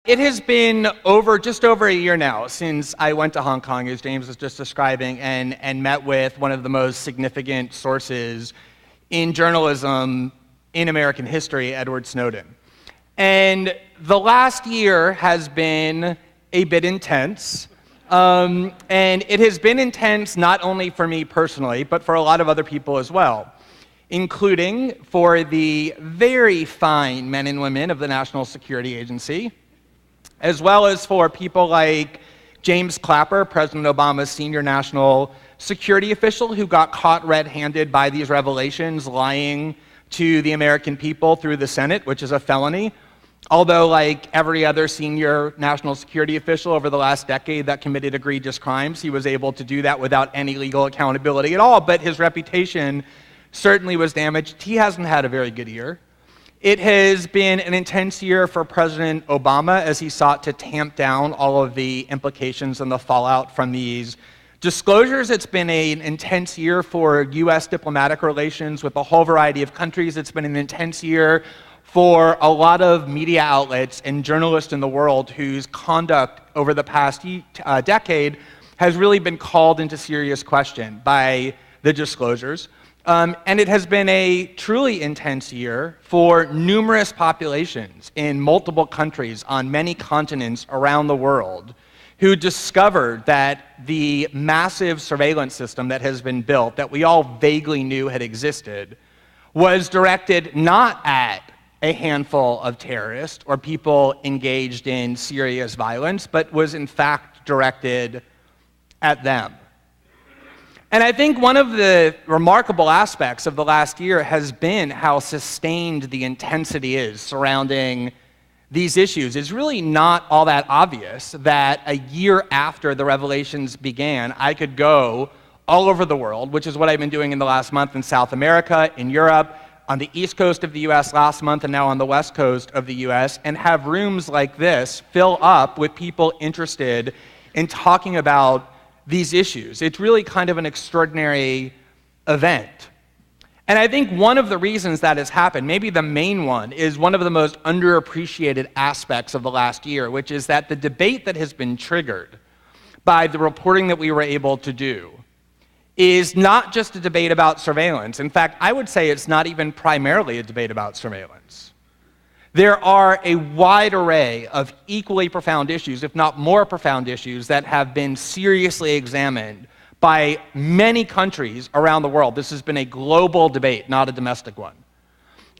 It has been just over a year now since I went to Hong Kong, as James was just describing, and met with one of the most significant sources in journalism in American history, Edward Snowden. And the last year has been a bit intense. And it has been intense not only for me personally, but for a lot of other people as well, including for the very fine men and women of the National Security Agency, as well as for people like James Clapper, President Obama's senior national security official, who got caught red-handed by these revelations, lying to the American people through the Senate, which is a felony. Although, like every other senior national security official over the last decade that committed egregious crimes, he was able to do that without any legal accountability at all, but his reputation certainly was damaged. He hasn't had a very good year. It has been an intense year for President Obama as he sought to tamp down all of the implications and the fallout from these disclosures. It's been an intense year for U.S. diplomatic relations with a whole variety of countries. It's been an intense year for a lot of media outlets and journalists in the world whose conduct over the past decade has really been called into serious question by the disclosures. And it has been a truly intense year for numerous populations in multiple countries on many continents around the world who discovered that the massive surveillance system that has been built, that we all vaguely knew had existed, was directed not at a handful of terrorists or people engaged in serious violence, but was in fact directed at them. And I think one of the remarkable aspects of the last year has been how sustained the intensity is surrounding these issues. It's really not all that obvious that a year after the revelations began, I could go all over the world, which is what I've been doing in the last month in South America, in Europe, on the East Coast of the US last month, and now on the West Coast of the US, and have rooms like this fill up with people interested in talking about these issues. It's really kind of an extraordinary event. And I think one of the reasons that has happened, maybe the main one, is one of the most underappreciated aspects of the last year, which is that the debate that has been triggered by the reporting that we were able to do is not just a debate about surveillance. In fact, I would say it's not even primarily a debate about surveillance. There are a wide array of equally profound issues, if not more profound issues, that have been seriously examined by many countries around the world. This has been a global debate, not a domestic one.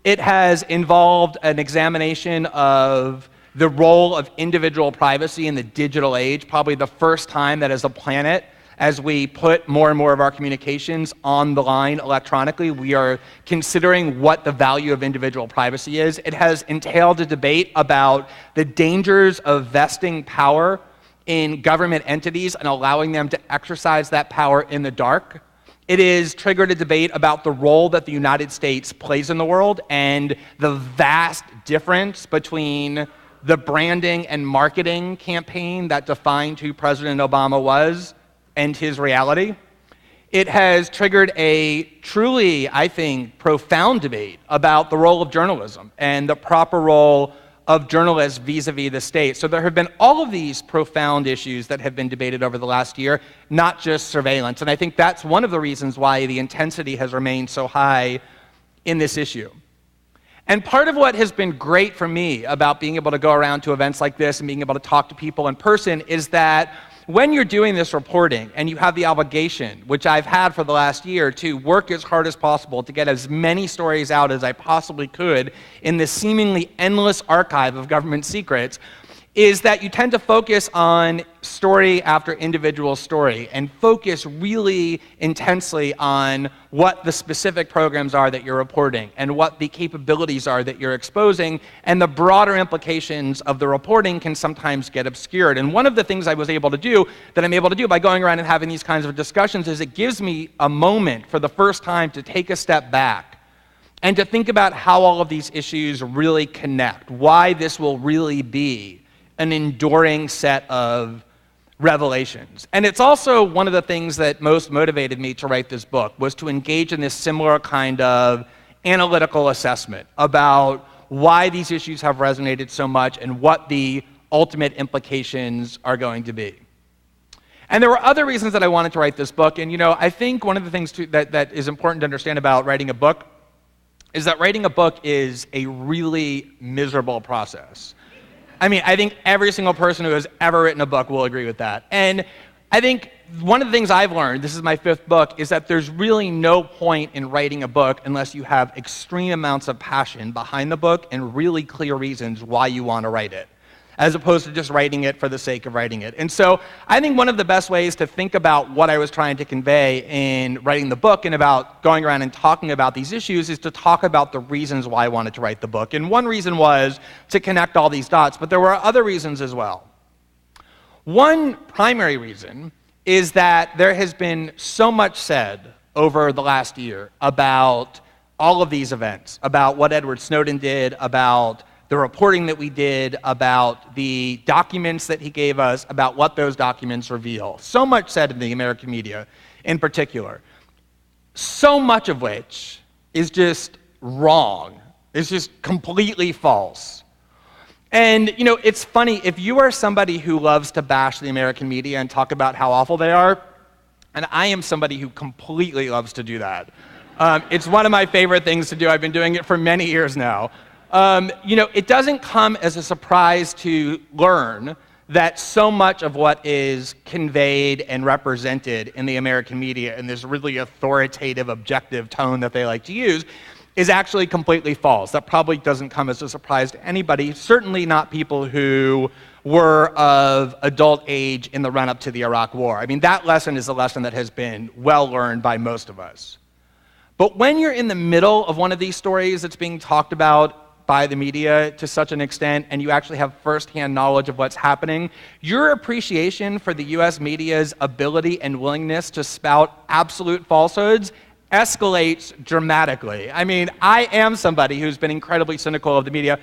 It has involved an examination of the role of individual privacy in the digital age, probably the first time that as a planet, as we put more and more of our communications on the line electronically, we are considering what the value of individual privacy is. It has entailed a debate about the dangers of vesting power in government entities and allowing them to exercise that power in the dark. It has triggered a debate about the role that the United States plays in the world and the vast difference between the branding and marketing campaign that defined who President Obama was and his reality. It has triggered a truly, I think, profound debate about the role of journalism and the proper role of journalists vis-a-vis the state. So there have been all of these profound issues that have been debated over the last year, not just surveillance. And I think that's one of the reasons why the intensity has remained so high in this issue. And part of what has been great for me about being able to go around to events like this and being able to talk to people in person is that when you're doing this reporting and you have the obligation, which I've had for the last year, to work as hard as possible to get as many stories out as I possibly could in this seemingly endless archive of government secrets, is that you tend to focus on story after individual story and focus really intensely on what the specific programs are that you're reporting and what the capabilities are that you're exposing, and the broader implications of the reporting can sometimes get obscured. And one of the things I was able to do, that I'm able to do by going around and having these kinds of discussions, is it gives me a moment for the first time to take a step back and to think about how all of these issues really connect, why this will really be an enduring set of revelations. And it's also one of the things that most motivated me to write this book, was to engage in this similar kind of analytical assessment about why these issues have resonated so much and what the ultimate implications are going to be. And there were other reasons that I wanted to write this book, and I think one of the things that is important to understand about writing a book is that writing a book is a really miserable process. I mean, I think every single person who has ever written a book will agree with that. And I think one of the things I've learned, this is my 5th book, is that there's really no point in writing a book unless you have extreme amounts of passion behind the book and really clear reasons why you want to write it, as opposed to just writing it for the sake of writing it. And so I think one of the best ways to think about what I was trying to convey in writing the book and about going around and talking about these issues is to talk about the reasons why I wanted to write the book. And one reason was to connect all these dots, but there were other reasons as well. One primary reason is that there has been so much said over the last year about all of these events, about what Edward Snowden did, about the reporting that we did, about the documents that he gave us, about what those documents reveal. So much said in the American media in particular. So much of which is just wrong. It's just completely false. And, it's funny, if you are somebody who loves to bash the American media and talk about how awful they are, and I am somebody who completely loves to do that. It's one of my favorite things to do. I've been doing it for many years now. It doesn't come as a surprise to learn that so much of what is conveyed and represented in the American media in this really authoritative, objective tone that they like to use is actually completely false. That probably doesn't come as a surprise to anybody, certainly not people who were of adult age in the run-up to the Iraq War. I mean, that lesson is a lesson that has been well learned by most of us. But when you're in the middle of one of these stories that's being talked about by the media to such an extent, and you actually have firsthand knowledge of what's happening, your appreciation for the US media's ability and willingness to spout absolute falsehoods escalates dramatically. I mean, I am somebody who's been incredibly cynical of the media,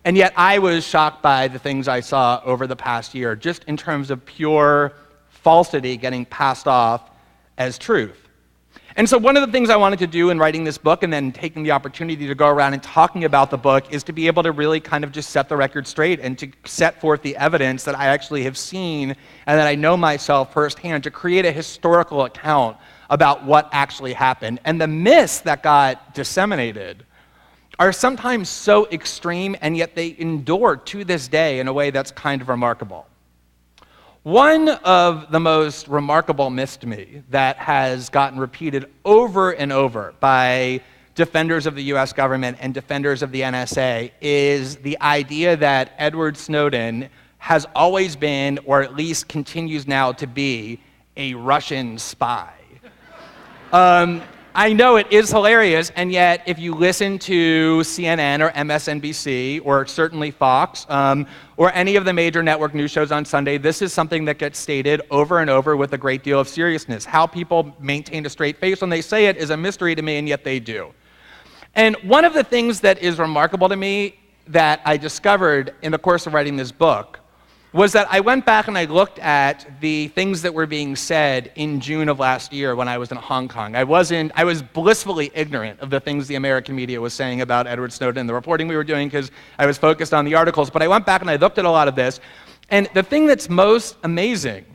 and yet I was shocked by the things I saw over the past year, just in terms of pure falsity getting passed off as truth. And so one of the things I wanted to do in writing this book and then taking the opportunity to go around and talking about the book is to be able to really kind of just set the record straight and to set forth the evidence that I actually have seen and that I know myself firsthand, to create a historical account about what actually happened. And the myths that got disseminated are sometimes so extreme, and yet they endure to this day in a way that's kind of remarkable. One of the most remarkable myths to me that has gotten repeated over and over by defenders of the US government and defenders of the NSA is the idea that Edward Snowden has always been, or at least continues now to be, a Russian spy. I know it is hilarious, and yet if you listen to CNN or MSNBC or certainly Fox or any of the major network news shows on Sunday, this is something that gets stated over and over with a great deal of seriousness. How people maintain a straight face when they say it is a mystery to me, and yet they do. And one of the things that is remarkable to me that I discovered in the course of writing this book was that I went back and I looked at the things that were being said in June of last year when I was in Hong Kong. I was blissfully ignorant of the things the American media was saying about Edward Snowden and the reporting we were doing because I was focused on the articles. But I went back and I looked at a lot of this. And the thing that's most amazing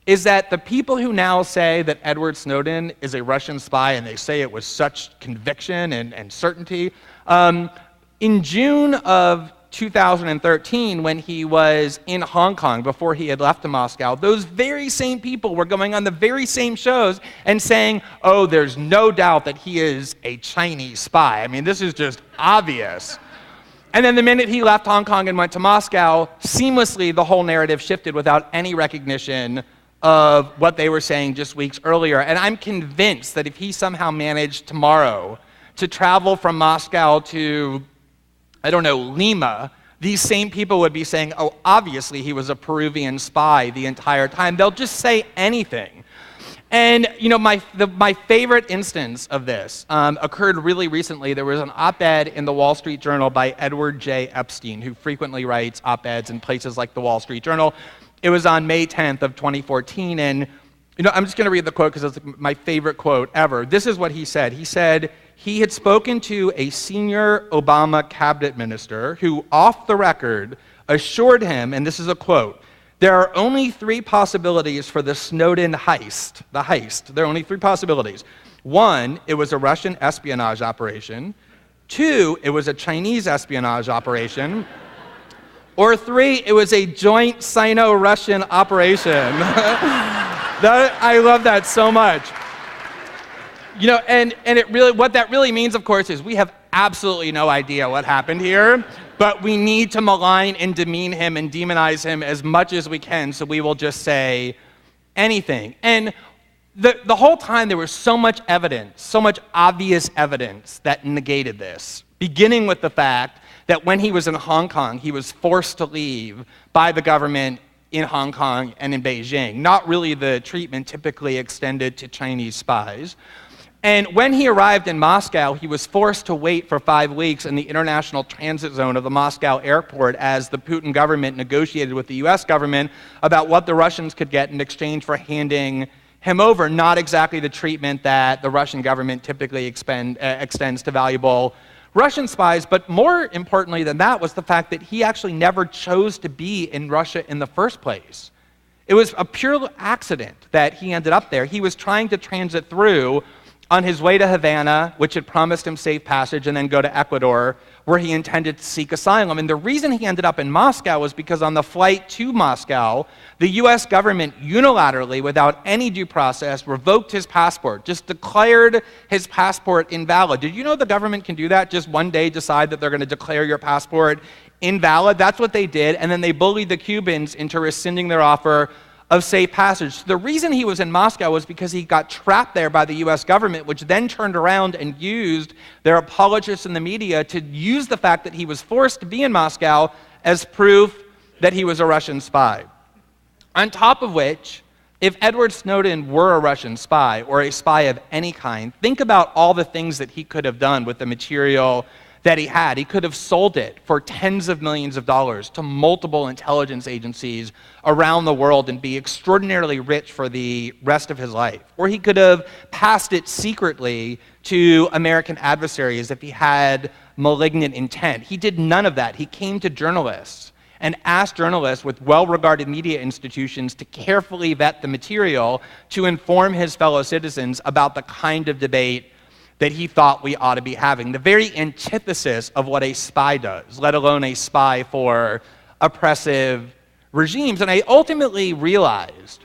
is that the people who now say that Edward Snowden is a Russian spy, and they say it with such conviction and certainty, in June of 2013, when he was in Hong Kong before he had left to Moscow, those very same people were going on the very same shows and saying, oh, there's no doubt that he is a Chinese spy. I mean, this is just obvious. And then the minute he left Hong Kong and went to Moscow, seamlessly the whole narrative shifted without any recognition of what they were saying just weeks earlier. And I'm convinced that if he somehow managed tomorrow to travel from Moscow to, I don't know, Lima, these same people would be saying, oh, obviously he was a Peruvian spy the entire time. They'll just say anything. And my favorite instance of this occurred really recently. There was an op-ed in the Wall Street Journal by Edward J. Epstein, who frequently writes op-eds in places like the Wall Street Journal. It was on May 10th of 2014, and I'm just going to read the quote because it's my favorite quote ever. This is what he said. He said he had spoken to a senior Obama cabinet minister who, off the record, assured him, and this is a quote, "There are only three possibilities for the Snowden heist, the heist. There are only three possibilities. One, it was a Russian espionage operation. Two, it was a Chinese espionage operation. Or three, it was a joint Sino-Russian operation." I love that so much. You know, and it really, what that really means, of course, is we have absolutely no idea what happened here, but we need to malign and demean him and demonize him as much as we can, so we will just say anything. And the whole time there was so much evidence, so much obvious evidence that negated this, beginning with the fact that when he was in Hong Kong, he was forced to leave by the government in Hong Kong and in Beijing, not really the treatment typically extended to Chinese spies. And when he arrived in Moscow, he was forced to wait for 5 weeks in the international transit zone of the Moscow airport as the Putin government negotiated with the US government about what the Russians could get in exchange for handing him over, not exactly the treatment that the Russian government typically extends to valuable Russian spies. But more importantly than that was the fact that he actually never chose to be in Russia in the first place. It was a pure accident that he ended up there. He was trying to transit through on his way to Havana, which had promised him safe passage, and then go to Ecuador, where he intended to seek asylum. And the reason he ended up in Moscow was because on the flight to Moscow, the US government unilaterally, without any due process, revoked his passport, just declared his passport invalid. Did you know the government can do that? Just one day decide that they're going to declare your passport invalid? That's what they did, and then they bullied the Cubans into rescinding their offer of safe passage. The reason he was in Moscow was because he got trapped there by the US government, which then turned around and used their apologists in the media to use the fact that he was forced to be in Moscow as proof that he was a Russian spy. On top of which, if Edward Snowden were a Russian spy or a spy of any kind, think about all the things that he could have done with the material that he had. He could have sold it for tens of millions of dollars to multiple intelligence agencies around the world and be extraordinarily rich for the rest of his life. Or he could have passed it secretly to American adversaries if he had malignant intent. He did none of that. He came to journalists and asked journalists with well-regarded media institutions to carefully vet the material to inform his fellow citizens about the kind of debate that he thought we ought to be having, the very antithesis of what a spy does, let alone a spy for oppressive regimes. And I ultimately realized,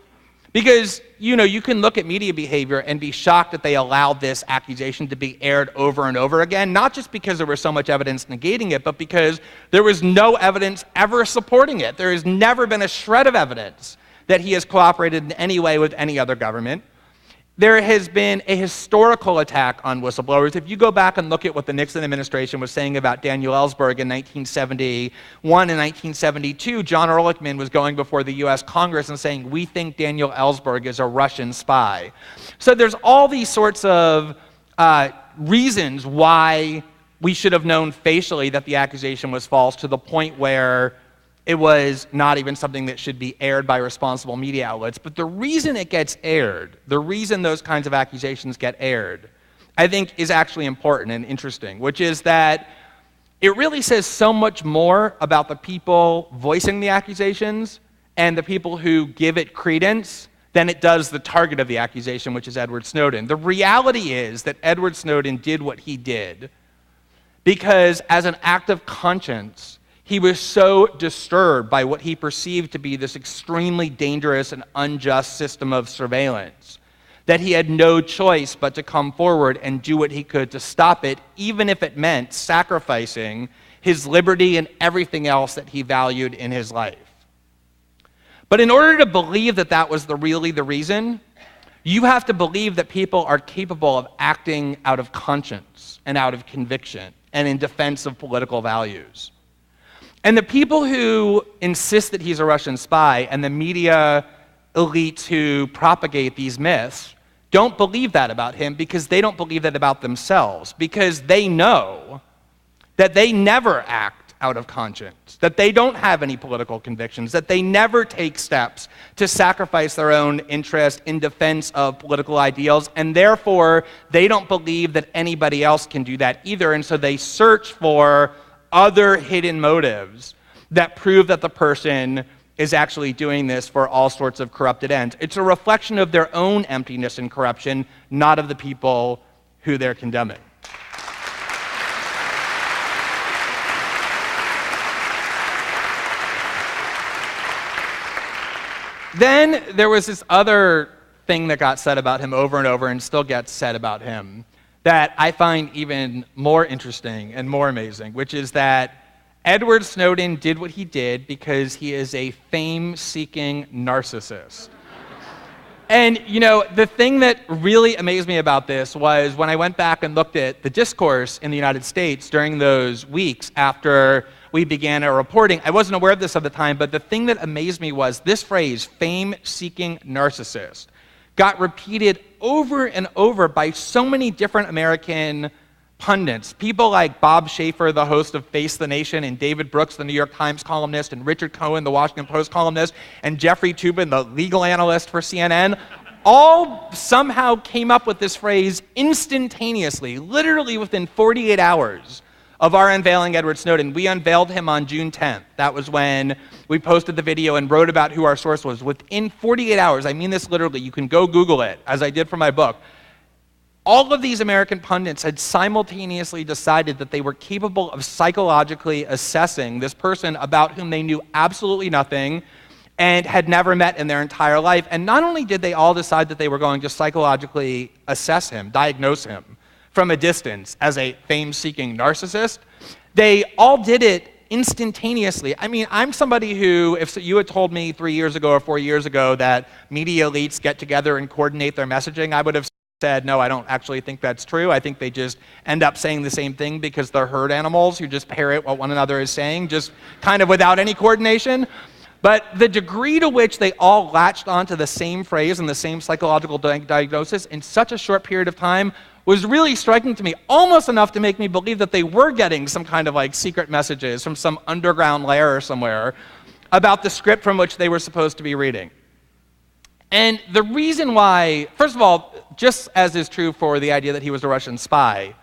because you can look at media behavior and be shocked that they allowed this accusation to be aired over and over again, not just because there was so much evidence negating it, but because there was no evidence ever supporting it. There has never been a shred of evidence that he has cooperated in any way with any other government. There has been a historical attack on whistleblowers. If you go back and look at what the Nixon administration was saying about Daniel Ellsberg in 1971 and 1972, John Ehrlichman was going before the US Congress and saying, "We think Daniel Ellsberg is a Russian spy." So there's all these sorts of reasons why we should have known facially that the accusation was false, to the point where it was not even something that should be aired by responsible media outlets. But the reason it gets aired, the reason those kinds of accusations get aired, I think is actually important and interesting, which is that it really says so much more about the people voicing the accusations and the people who give it credence than it does the target of the accusation, which is Edward Snowden. The reality is that Edward Snowden did what he did because, as an act of conscience, he was so disturbed by what he perceived to be this extremely dangerous and unjust system of surveillance that he had no choice but to come forward and do what he could to stop it, even if it meant sacrificing his liberty and everything else that he valued in his life. But in order to believe that that was really the reason, you have to believe that people are capable of acting out of conscience and out of conviction and in defense of political values. And the people who insist that he's a Russian spy and the media elites who propagate these myths don't believe that about him, because they don't believe that about themselves, because they know that they never act out of conscience, that they don't have any political convictions, that they never take steps to sacrifice their own interest in defense of political ideals, and therefore they don't believe that anybody else can do that either. And so they search for other hidden motives that prove that the person is actually doing this for all sorts of corrupted ends. It's a reflection of their own emptiness and corruption, not of the people who they're condemning. Then there was this other thing that got said about him over and over and still gets said about him that I find even more interesting and more amazing, which is that Edward Snowden did what he did because he is a fame-seeking narcissist. And, you know, the thing that really amazed me about this was when I went back and looked at the discourse in the United States during those weeks after we began our reporting. I wasn't aware of this at the time, but the thing that amazed me was this phrase, fame-seeking narcissist, got repeated over and over by so many different American pundits. People like Bob Schaefer, the host of Face the Nation, and David Brooks, the New York Times columnist, and Richard Cohen, the Washington Post columnist, and Jeffrey Toobin, the legal analyst for CNN, all somehow came up with this phrase instantaneously, literally within 48 hours of our unveiling Edward Snowden. We unveiled him on June 10th. That was when we posted the video and wrote about who our source was. Within 48 hours, I mean this literally, you can go Google it, as I did for my book, all of these American pundits had simultaneously decided that they were capable of psychologically assessing this person about whom they knew absolutely nothing and had never met in their entire life. And not only did they all decide that they were going to psychologically assess him, diagnose him from a distance as a fame-seeking narcissist, they all did it instantaneously. I mean, I'm somebody who, if you had told me 3 years ago or 4 years ago that media elites get together and coordinate their messaging, I would have said, no, I don't actually think that's true. I think they just end up saying the same thing because they're herd animals who just parrot what one another is saying, just kind of without any coordination. But the degree to which they all latched onto the same phrase and the same psychological diagnosis in such a short period of time was really striking to me, almost enough to make me believe that they were getting some kind of like secret messages from some underground lair or somewhere about the script from which they were supposed to be reading. And the reason why, first of all, just as is true for the idea that he was a Russian spy,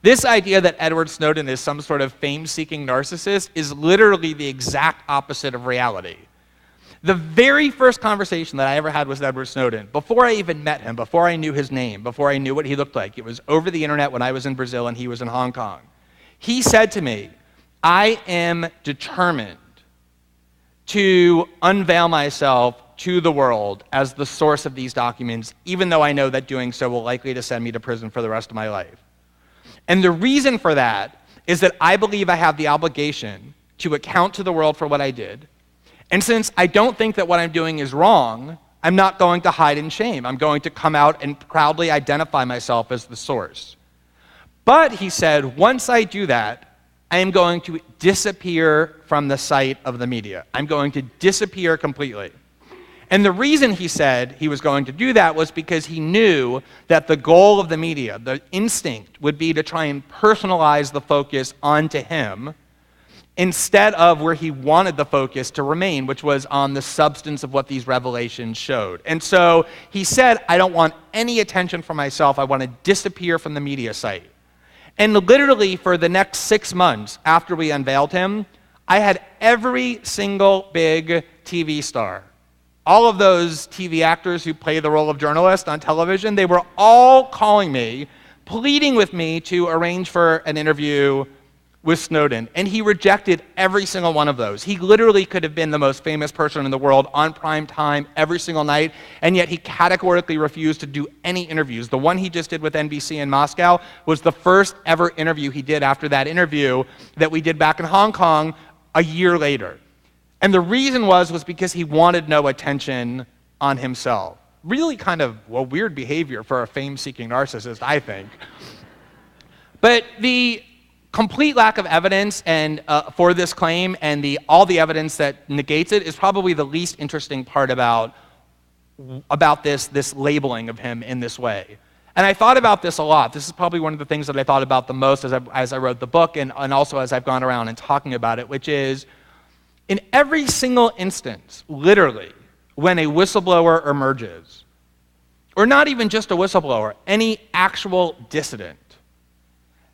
this idea that Edward Snowden is some sort of fame-seeking narcissist is literally the exact opposite of reality. The very first conversation that I ever had with Edward Snowden, before I even met him, before I knew his name, before I knew what he looked like, it was over the internet when I was in Brazil and he was in Hong Kong. He said to me, I am determined to unveil myself to the world as the source of these documents, even though I know that doing so will likely to send me to prison for the rest of my life. And the reason for that is that I believe I have the obligation to account to the world for what I did. And since I don't think that what I'm doing is wrong, I'm not going to hide in shame. I'm going to come out and proudly identify myself as the source. But, he said, once I do that, I am going to disappear from the sight of the media. I'm going to disappear completely. And the reason he said he was going to do that was because he knew that the goal of the media, the instinct, would be to try and personalize the focus onto him instead of where he wanted the focus to remain, which was on the substance of what these revelations showed. And so he said, I don't want any attention for myself. I want to disappear from the media site. And literally for the next 6 months after we unveiled him, I had every single big TV star, all of those TV actors who play the role of journalist on television, they were all calling me, pleading with me to arrange for an interview with Snowden. And he rejected every single one of those. He literally could have been the most famous person in the world on prime time every single night, and yet he categorically refused to do any interviews. The one he just did with NBC in Moscow was the first ever interview he did after that interview that we did back in Hong Kong a year later. And the reason was because he wanted no attention on himself. Really kind of weird behavior for a fame-seeking narcissist, I think. But the complete lack of evidence and for this claim and all the evidence that negates it is probably the least interesting part about this labeling of him in this way. And I thought about this a lot. This is probably one of the things that I thought about the most as I wrote the book and also as I've gone around and talking about it, which is, in every single instance, literally, when a whistleblower emerges, or not even just a whistleblower, any actual dissident,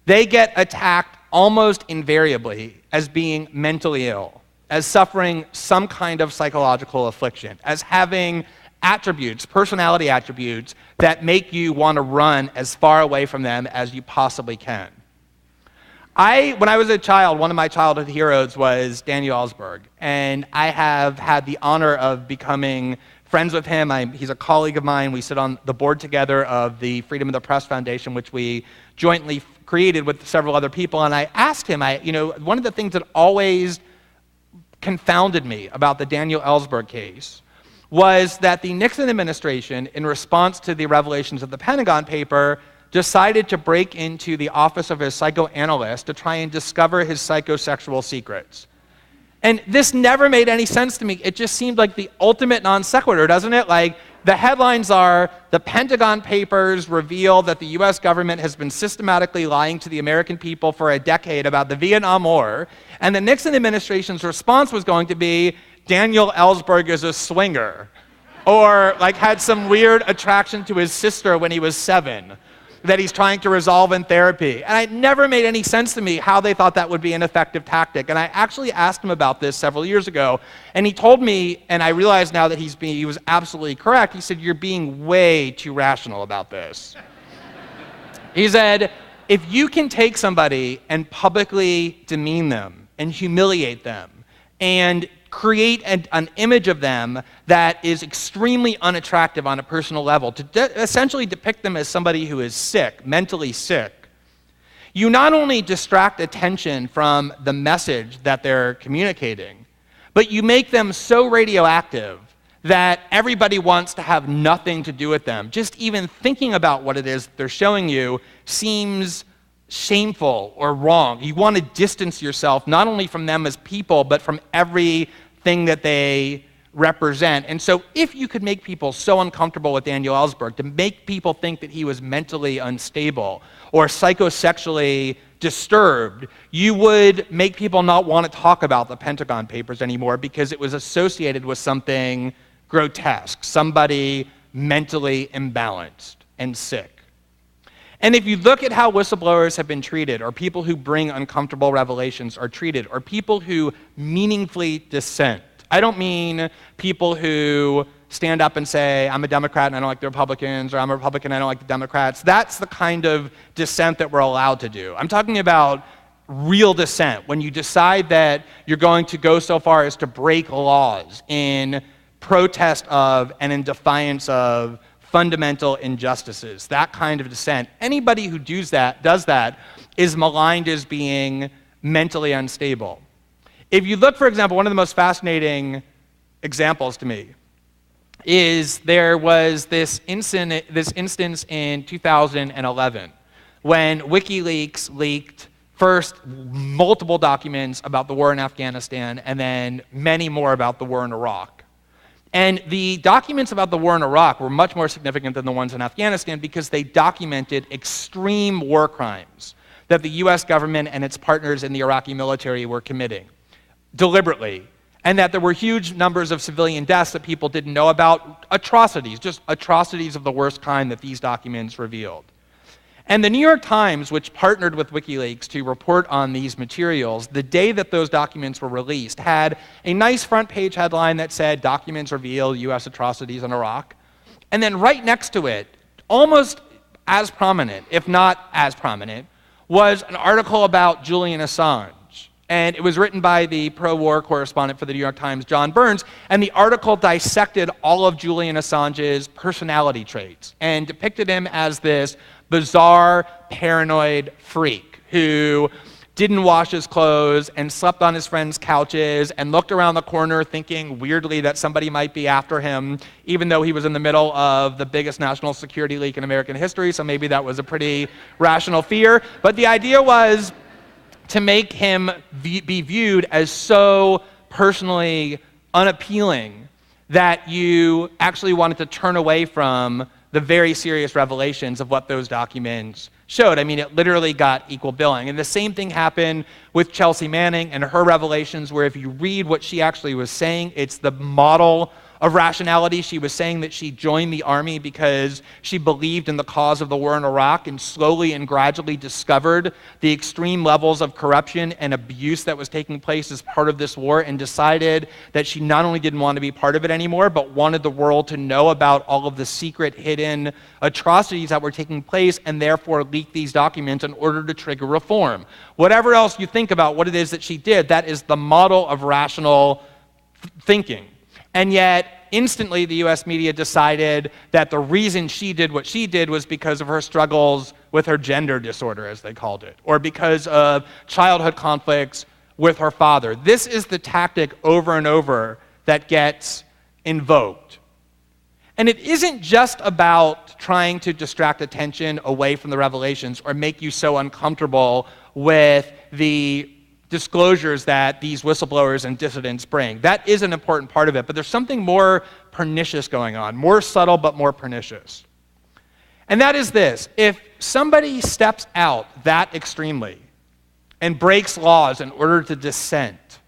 they get attacked almost invariably as being mentally ill. as suffering some kind of psychological affliction, as having attributes, personality attributes, that make you want to run as far away from them as you possibly can. When I was a child, one of my childhood heroes was Daniel Ellsberg, and I have had the honor of becoming friends with him. He's a colleague of mine. We sit on the board together of the Freedom of the Press Foundation, which we jointly created with several other people, and I asked him, one of the things that always confounded me about the Daniel Ellsberg case was that the Nixon administration, in response to the revelations of the Pentagon paper, decided to break into the office of his psychoanalyst to try and discover his psychosexual secrets. And this never made any sense to me. It just seemed like the ultimate non sequitur, doesn't it? Like, the headlines are, the Pentagon papers reveal that the US government has been systematically lying to the American people for a decade about the Vietnam War, and the Nixon administration's response was going to be, Daniel Ellsberg is a swinger, or like had some weird attraction to his sister when he was 7. That he's trying to resolve in therapy. And it never made any sense to me how they thought that would be an effective tactic. And I actually asked him about this several years ago, and he told me, and I realize now that he was absolutely correct, he said, you're being way too rational about this. He said, if you can take somebody and publicly demean them and humiliate them and create an image of them that is extremely unattractive on a personal level, to essentially depict them as somebody who is sick, mentally sick, you not only distract attention from the message that they're communicating, but you make them so radioactive that everybody wants to have nothing to do with them. Just even thinking about what it is they're showing you seems shameful or wrong. You want to distance yourself not only from them as people, but from everything that they represent. And so if you could make people so uncomfortable with Daniel Ellsberg, to make people think that he was mentally unstable or psychosexually disturbed, you would make people not want to talk about the Pentagon papers anymore because it was associated with something grotesque, somebody mentally imbalanced and sick. And if you look at how whistleblowers have been treated, or people who bring uncomfortable revelations are treated, or people who meaningfully dissent, I don't mean people who stand up and say, I'm a Democrat and I don't like the Republicans, or I'm a Republican and I don't like the Democrats. That's the kind of dissent that we're allowed to do. I'm talking about real dissent, when you decide that you're going to go so far as to break laws in protest of and in defiance of fundamental injustices, that kind of dissent. Anybody who does that is maligned as being mentally unstable. If you look, for example, one of the most fascinating examples to me is there was this instance in 2011 when WikiLeaks leaked first multiple documents about the war in Afghanistan and then many more about the war in Iraq. And the documents about the war in Iraq were much more significant than the ones in Afghanistan because they documented extreme war crimes that the US government and its partners in the Iraqi military were committing deliberately, and that there were huge numbers of civilian deaths that people didn't know about, atrocities, just atrocities of the worst kind that these documents revealed. And the New York Times, which partnered with WikiLeaks to report on these materials, the day that those documents were released, had a nice front page headline that said, documents reveal US atrocities in Iraq. And then right next to it, almost as prominent, if not as prominent, was an article about Julian Assange. And it was written by the pro-war correspondent for the New York Times, John Burns, and the article dissected all of Julian Assange's personality traits and depicted him as this bizarre, paranoid freak who didn't wash his clothes and slept on his friends' couches and looked around the corner thinking weirdly that somebody might be after him, even though he was in the middle of the biggest national security leak in American history, so maybe that was a pretty rational fear. But the idea was to make him be viewed as so personally unappealing that you actually wanted to turn away from the very serious revelations of what those documents showed. I mean, it literally got equal billing. And the same thing happened with Chelsea Manning and her revelations, where if you read what she actually was saying, it's the model of rationality. She was saying that she joined the army because she believed in the cause of the war in Iraq and slowly and gradually discovered the extreme levels of corruption and abuse that was taking place as part of this war, and decided that she not only didn't want to be part of it anymore, but wanted the world to know about all of the secret, hidden atrocities that were taking place, and therefore leak these documents in order to trigger reform. Whatever else you think about what it is that she did, that is the model of rational thinking. And yet, instantly, the US media decided that the reason she did what she did was because of her struggles with her gender disorder, as they called it, or because of childhood conflicts with her father. This is the tactic over and over that gets invoked. And it isn't just about trying to distract attention away from the revelations or make you so uncomfortable with the disclosures that these whistleblowers and dissidents bring. That is an important part of it, but there's something more pernicious going on, more subtle but more pernicious. And that is this: if somebody steps out that extremely and breaks laws in order to dissent,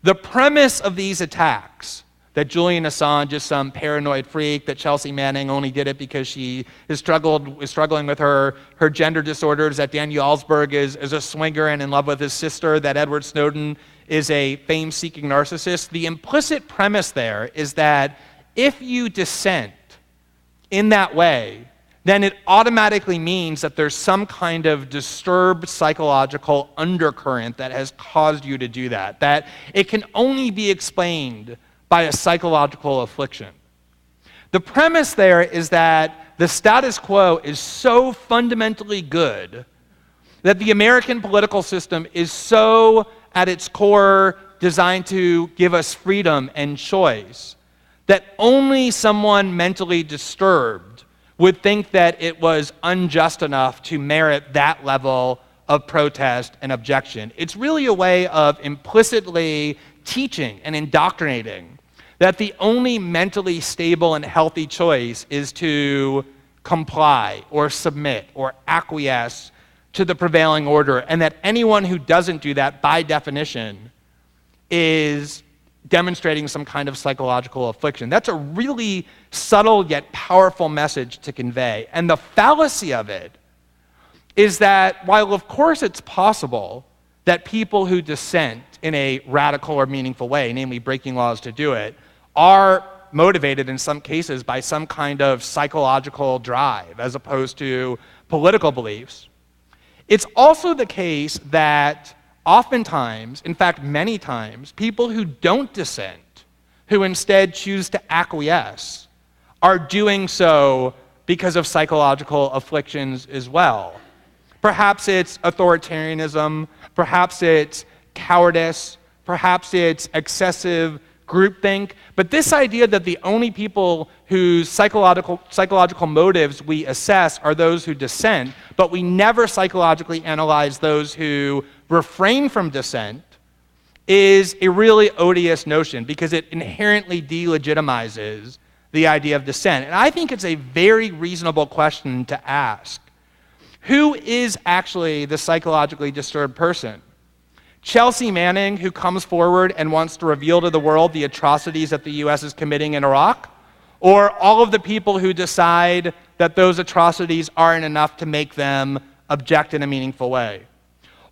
the premise of these attacks, that Julian Assange is some paranoid freak, that Chelsea Manning only did it because she is struggling with her gender disorders, that Daniel Ellsberg is a swinger and in love with his sister, that Edward Snowden is a fame-seeking narcissist. The implicit premise there is that if you dissent in that way, then it automatically means that there's some kind of disturbed psychological undercurrent that has caused you to do that, that it can only be explained by a psychological affliction. The premise there is that the status quo is so fundamentally good, that the American political system is so at its core designed to give us freedom and choice, that only someone mentally disturbed would think that it was unjust enough to merit that level of protest and objection. It's really a way of implicitly teaching and indoctrinating that the only mentally stable and healthy choice is to comply or submit or acquiesce to the prevailing order, and that anyone who doesn't do that, by definition, is demonstrating some kind of psychological affliction. That's a really subtle yet powerful message to convey. And the fallacy of it is that while of course it's possible that people who dissent in a radical or meaningful way, namely breaking laws to do it, are motivated in some cases by some kind of psychological drive as opposed to political beliefs, it's also the case that oftentimes, in fact many times, people who don't dissent, who instead choose to acquiesce, are doing so because of psychological afflictions as well. Perhaps it's authoritarianism, perhaps it's cowardice, perhaps it's excessive groupthink, but this idea that the only people whose psychological motives we assess are those who dissent, but we never psychologically analyze those who refrain from dissent, is a really odious notion because it inherently delegitimizes the idea of dissent. And I think it's a very reasonable question to ask. Who is actually the psychologically disturbed person? Chelsea Manning, who comes forward and wants to reveal to the world the atrocities that the US is committing in Iraq? Or all of the people who decide that those atrocities aren't enough to make them object in a meaningful way?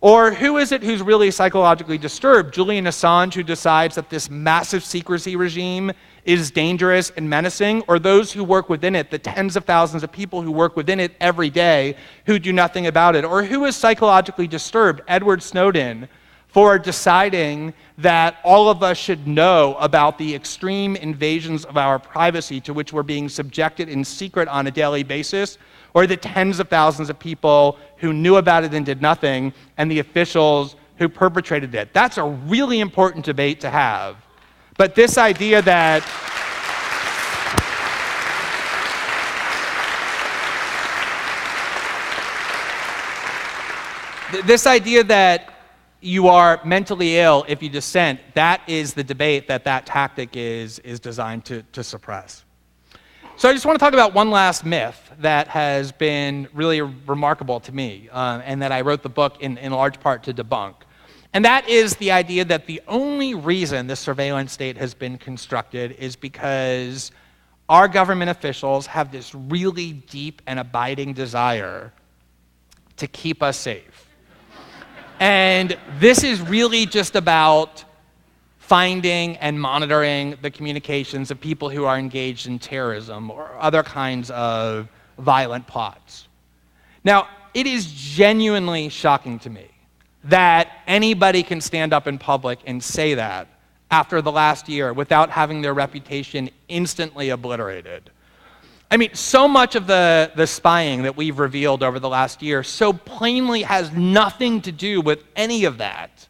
Or who is it who's really psychologically disturbed? Julian Assange, who decides that this massive secrecy regime is dangerous and menacing? Or those who work within it, the tens of thousands of people who work within it every day who do nothing about it? Or who is psychologically disturbed? Edward Snowden, for deciding that all of us should know about the extreme invasions of our privacy to which we're being subjected in secret on a daily basis, or the tens of thousands of people who knew about it and did nothing, and the officials who perpetrated it. That's a really important debate to have. But this idea that you are mentally ill if you dissent, that is the debate that tactic is designed to suppress. So I just want to talk about one last myth that has been really remarkable to me, and that I wrote the book in large part to debunk. And that is the idea that the only reason the surveillance state has been constructed is because our government officials have this really deep and abiding desire to keep us safe. And this is really just about finding and monitoring the communications of people who are engaged in terrorism or other kinds of violent plots. Now, it is genuinely shocking to me that anybody can stand up in public and say that after the last year without having their reputation instantly obliterated. I mean, so much of the spying that we've revealed over the last year so plainly has nothing to do with any of that.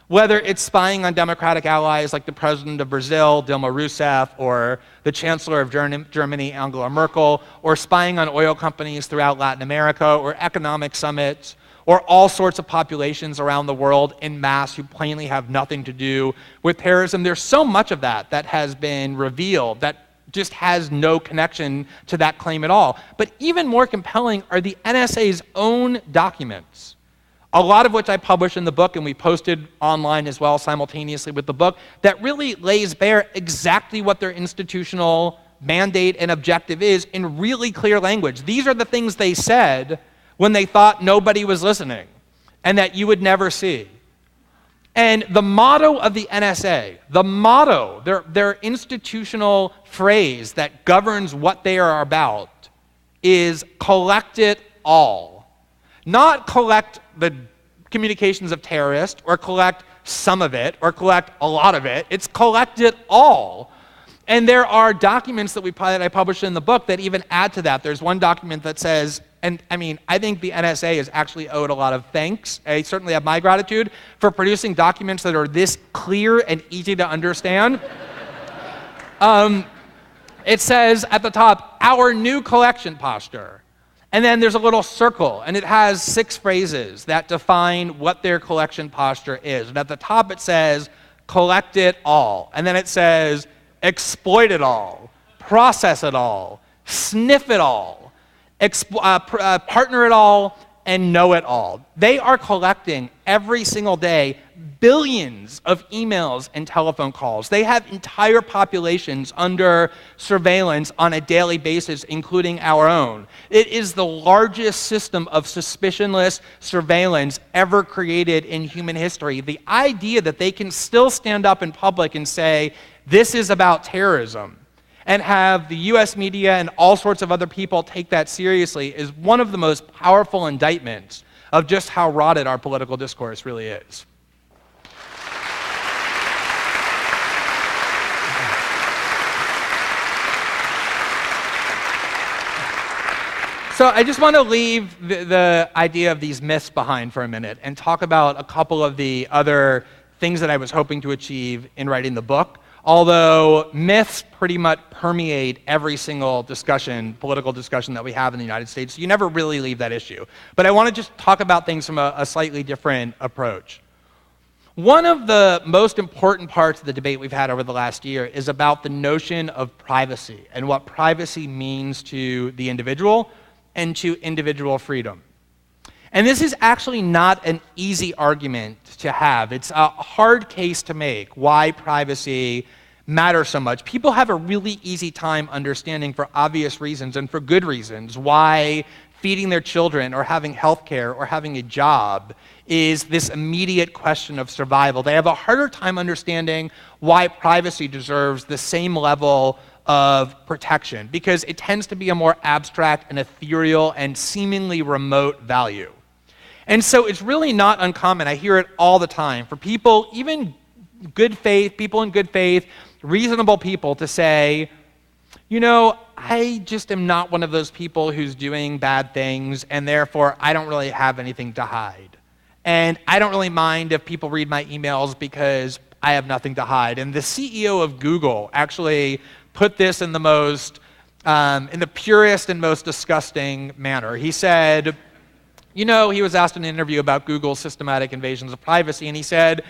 Whether it's spying on democratic allies like the president of Brazil, Dilma Rousseff, or the chancellor of Germany, Angela Merkel, or spying on oil companies throughout Latin America, or economic summits, or all sorts of populations around the world en masse who plainly have nothing to do with terrorism. There's so much of that that has been revealed that just has no connection to that claim at all. But even more compelling are the NSA's own documents, a lot of which I published in the book and we posted online as well simultaneously with the book, that really lays bare exactly what their institutional mandate and objective is in really clear language. These are the things they said when they thought nobody was listening and that you would never see. And the motto of the NSA, the motto, their institutional phrase that governs what they are about is collect it all. Not collect the communications of terrorists or collect some of it or collect a lot of it. It's collect it all. And there are documents that I published in the book that even add to that. There's one document that says, and I mean, I think the NSA is actually owed a lot of thanks. I certainly have my gratitude for producing documents that are this clear and easy to understand. It says at the top, our new collection posture. And then there's a little circle, and it has 6 phrases that define what their collection posture is. And at the top it says, collect it all. And then it says, exploit it all, process it all, sniff it all, partner it all, and know it all. They are collecting every single day billions of emails and telephone calls. They have entire populations under surveillance on a daily basis, including our own. It is the largest system of suspicionless surveillance ever created in human history. The idea that they can still stand up in public and say, this is about terrorism, and have the US media and all sorts of other people take that seriously is one of the most powerful indictments of just how rotted our political discourse really is. So I just want to leave the idea of these myths behind for a minute and talk about a couple of the other things that I was hoping to achieve in writing the book. Although myths pretty much permeate every single discussion, political discussion that we have in the United States, you never really leave that issue. But I want to just talk about things from a slightly different approach. One of the most important parts of the debate we've had over the last year is about the notion of privacy and what privacy means to the individual and to individual freedom. And this is actually not an easy argument to have. It's a hard case to make why privacy matters so much. People have a really easy time understanding, for obvious reasons and for good reasons, why feeding their children or having health care or having a job is this immediate question of survival. They have a harder time understanding why privacy deserves the same level of protection, because it tends to be a more abstract and ethereal and seemingly remote value. And so it's really not uncommon, I hear it all the time, for people, even good faith, people in good faith, reasonable people, to say, you know, I just am not one of those people who's doing bad things, and therefore I don't really have anything to hide. And I don't really mind if people read my emails because I have nothing to hide. And the CEO of Google actually put this in the most, in the purest and most disgusting manner. He said, you know, he was asked in an interview about Google's systematic invasions of privacy, and he said,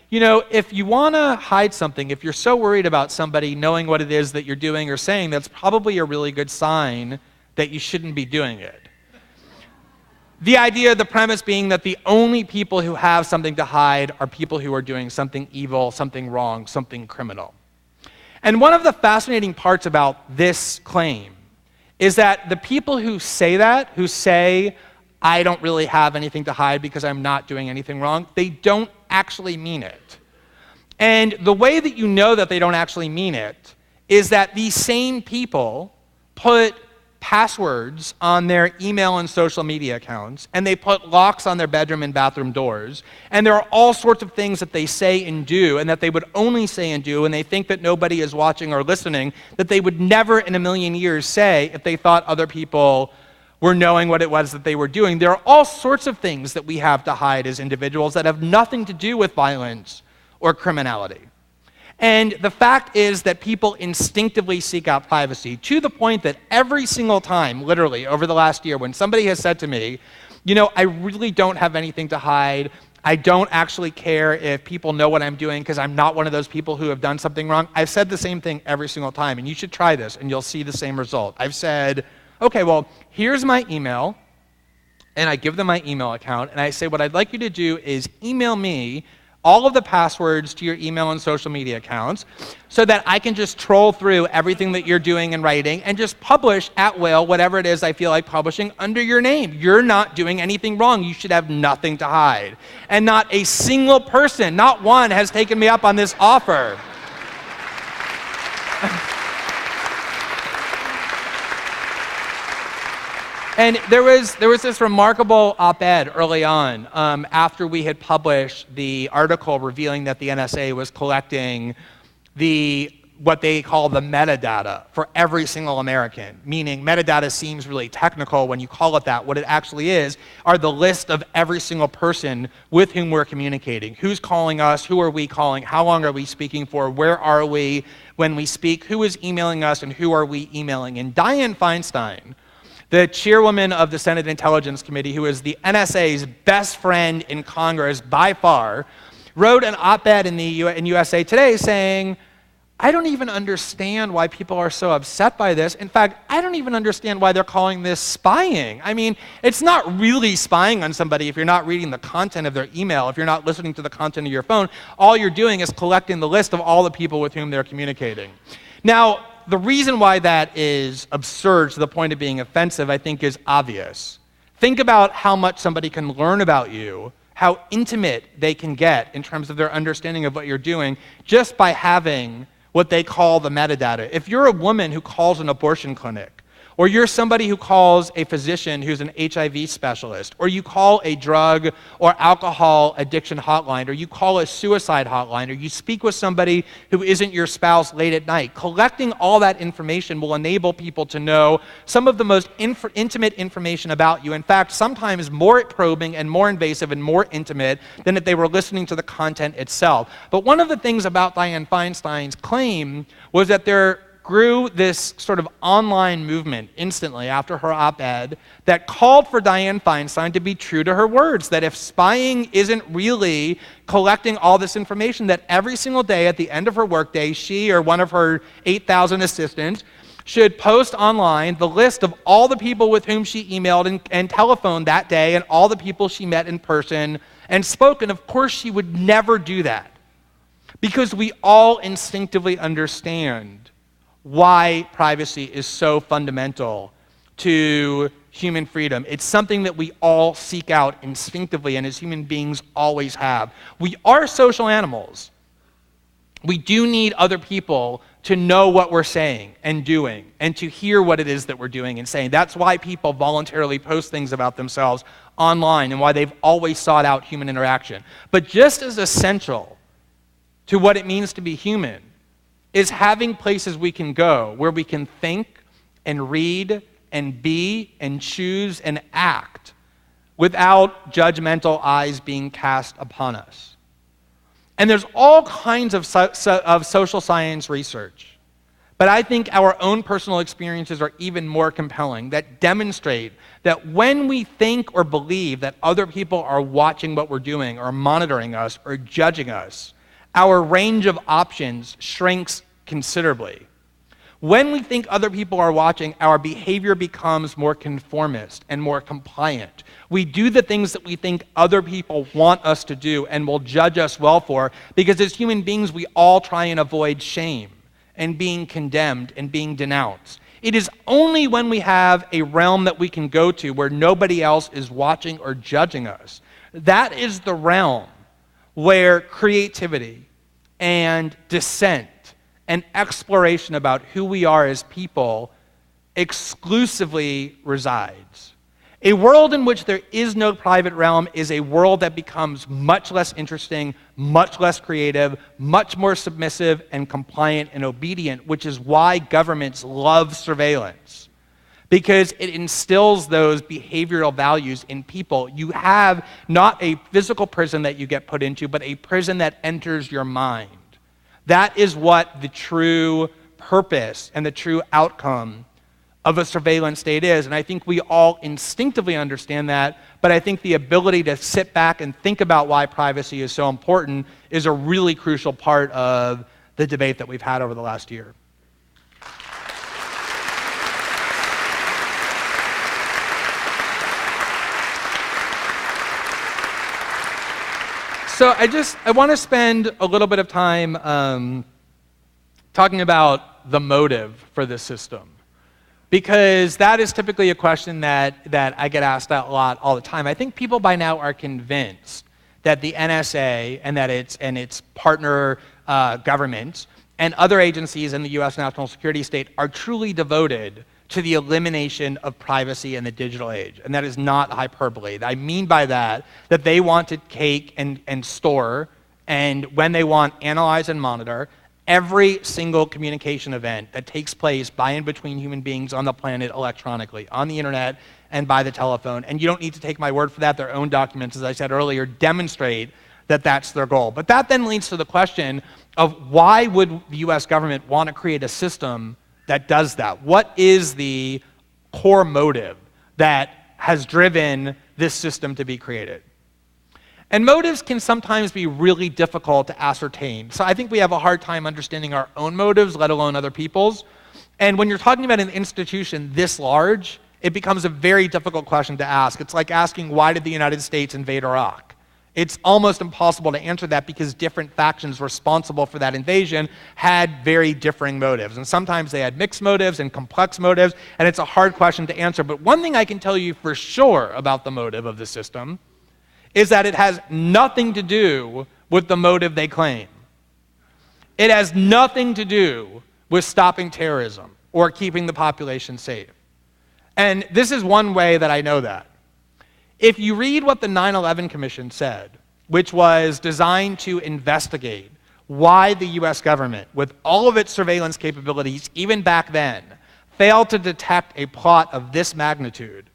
you know, if you want to hide something, if you're so worried about somebody knowing what it is that you're doing or saying, that's probably a really good sign that you shouldn't be doing it. The idea, the premise being that the only people who have something to hide are people who are doing something evil, something wrong, something criminal. And one of the fascinating parts about this claim is that the people who say that, who say, I don't really have anything to hide because I'm not doing anything wrong, they don't actually mean it. And the way that you know that they don't actually mean it is that these same people put passwords on their email and social media accounts, and they put locks on their bedroom and bathroom doors, and there are all sorts of things that they say and do, and that they would only say and do, and they think that nobody is watching or listening, that they would never in a million years say if they thought other people were knowing what it was that they were doing. There are all sorts of things that we have to hide as individuals that have nothing to do with violence or criminality. And the fact is that people instinctively seek out privacy, to the point that every single time, literally, over the last year, when somebody has said to me, you know, I really don't have anything to hide, I don't actually care if people know what I'm doing because I'm not one of those people who have done something wrong, I've said the same thing every single time, and you should try this, and you'll see the same result. I've said, okay, well, here's my email, and I give them my email account, and I say, what I'd like you to do is email me all of the passwords to your email and social media accounts so that I can just troll through everything that you're doing and writing and just publish at will whatever it is I feel like publishing under your name. You're not doing anything wrong. You should have nothing to hide. And not a single person, not one, has taken me up on this offer. And there was this remarkable op-ed early on after we had published the article revealing that the NSA was collecting what they call the metadata for every single American, meaning metadata seems really technical when you call it that. What it actually is are the list of every single person with whom we're communicating. Who's calling us? Who are we calling? How long are we speaking for? Where are we when we speak? Who is emailing us and who are we emailing? And Dianne Feinstein, the chairwoman of the Senate Intelligence Committee, who is the NSA's best friend in Congress by far, wrote an op-ed in USA Today saying, I don't even understand why people are so upset by this. In fact, I don't even understand why they're calling this spying. I mean, it's not really spying on somebody if you're not reading the content of their email, if you're not listening to the content of your phone. All you're doing is collecting the list of all the people with whom they're communicating. Now, the reason why that is absurd to the point of being offensive, I think, is obvious. Think about how much somebody can learn about you, how intimate they can get in terms of their understanding of what you're doing just by having what they call the metadata. If you're a woman who calls an abortion clinic, or you're somebody who calls a physician who's an HIV specialist, or you call a drug or alcohol addiction hotline, or you call a suicide hotline, or you speak with somebody who isn't your spouse late at night, collecting all that information will enable people to know some of the most intimate information about you. In fact, sometimes more probing and more invasive and more intimate than if they were listening to the content itself. But one of the things about Dianne Feinstein's claim was that there grew this sort of online movement instantly after her op-ed that called for Dianne Feinstein to be true to her words, that if spying isn't really collecting all this information, that every single day at the end of her workday, she or one of her 8,000 assistants should post online the list of all the people with whom she emailed and telephoned that day and all the people she met in person and spoke. And of course, she would never do that because we all instinctively understand why privacy is so fundamental to human freedom. It's something that we all seek out instinctively and as human beings always have. We are social animals. We do need other people to know what we're saying and doing and to hear what it is that we're doing and saying. That's why people voluntarily post things about themselves online and why they've always sought out human interaction. But just as essential to what it means to be human is having places we can go where we can think and read and be and choose and act without judgmental eyes being cast upon us. And there's all kinds of social science research, but I think our own personal experiences are even more compelling that demonstrate that when we think or believe that other people are watching what we're doing or monitoring us or judging us, our range of options shrinks considerably. When we think other people are watching, our behavior becomes more conformist and more compliant. We do the things that we think other people want us to do and will judge us well for, because as human beings, we all try and avoid shame and being condemned and being denounced. It is only when we have a realm that we can go to where nobody else is watching or judging us. That is the realm where creativity and dissent and exploration about who we are as people exclusively resides. A world in which there is no private realm is a world that becomes much less interesting, much less creative, much more submissive and compliant and obedient, which is why governments love surveillance, because it instills those behavioral values in people. You have not a physical prison that you get put into, but a prison that enters your mind. That is what the true purpose and the true outcome of a surveillance state is. And I think we all instinctively understand that, but I think the ability to sit back and think about why privacy is so important is a really crucial part of the debate that we've had over the last year. So I want to spend a little bit of time talking about the motive for this system, because that is typically a question that I get asked a lot all the time. I think people by now are convinced that the NSA and that its partner governments and other agencies in the U.S. national security state are truly devoted to the elimination of privacy in the digital age. And that is not hyperbole. I mean by that they want to take and store, and when they want, analyze and monitor every single communication event that takes place by and between human beings on the planet electronically, on the internet and by the telephone. And you don't need to take my word for that. Their own documents, as I said earlier, demonstrate that that's their goal. But that then leads to the question of why would the US government want to create a system that does that? What is the core motive that has driven this system to be created? And motives can sometimes be really difficult to ascertain. So I think we have a hard time understanding our own motives, let alone other people's. And when you're talking about an institution this large, it becomes a very difficult question to ask. It's like asking, why did the United States invade Iraq? It's almost impossible to answer that because different factions responsible for that invasion had very differing motives. And sometimes they had mixed motives and complex motives, and it's a hard question to answer. But one thing I can tell you for sure about the motive of the system is that it has nothing to do with the motive they claim. It has nothing to do with stopping terrorism or keeping the population safe. And this is one way that I know that. If you read what the 9/11 Commission said, which was designed to investigate why the US government, with all of its surveillance capabilities, even back then, failed to detect a plot of this magnitude,